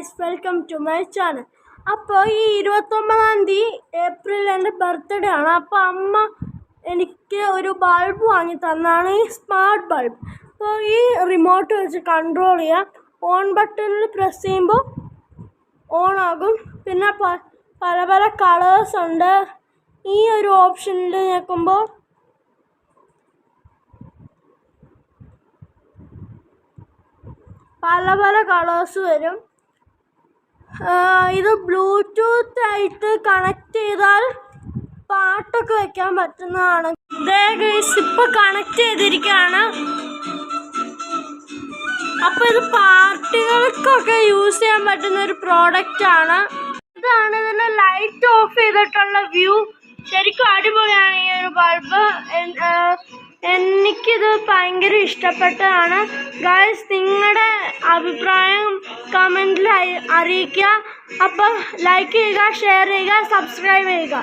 Guys, welcome to my channel. അപ്പോൾ ഈ 29 April എൻ്റെ ബർത്ത്ഡേ ആണ്. അപ്പോൾ അമ്മ എനിക്ക് ഒരു ബൾബ് വാങ്ങി തന്നാണ്, ഈ സ്മാർട്ട് ബൾബ്. അപ്പോൾ ഈ റിമോട്ട് വെച്ച് കൺട്രോൾ ചെയ്യാം. ഓൺ ബട്ടണിൽ പ്രസ് ചെയ്യുമ്പോൾ ഓൺ ആകും. പിന്നെ പല പല കളേഴ്സ് ഉണ്ട്. ഈ ഒരു ഓപ്ഷനിൽ ഞെക്കുമ്പോൾ പല പല കളേഴ്സ് വരും. ഇത് ബ്ലൂടൂത്ത് ആയിട്ട് കണക്ട് ചെയ്താൽ പാട്ടൊക്കെ വെക്കാൻ പറ്റുന്നതാണ്. ഇപ്പോൾ കണക്ട് ചെയ്തിരിക്കുകയാണ്. അപ്പോൾ ഇത് പാർട്ടികൾക്കൊക്കെ യൂസ് ചെയ്യാൻ പറ്റുന്ന ഒരു പ്രോഡക്റ്റ് ആണ്. ഇതാണ് ഇതിൻ്റെ ലൈറ്റ് ഓഫ് ചെയ്തിട്ടുള്ള വ്യൂ. ശരിക്കും അടിപൊളിയാണ് ഈ ഒരു ബൾബ്. എനിക്കിത് ഭയങ്കര ഇഷ്ടപ്പെട്ടതാണ്. ഗൈസ്, നിങ്ങളുടെ അഭിപ്രായം കമൻറ്റിൽ അറിയിക്കുക. അപ്പോൾ ലൈക്ക് ചെയ്യുക, ഷെയർ ചെയ്യുക, സബ്സ്ക്രൈബ് ചെയ്യുക.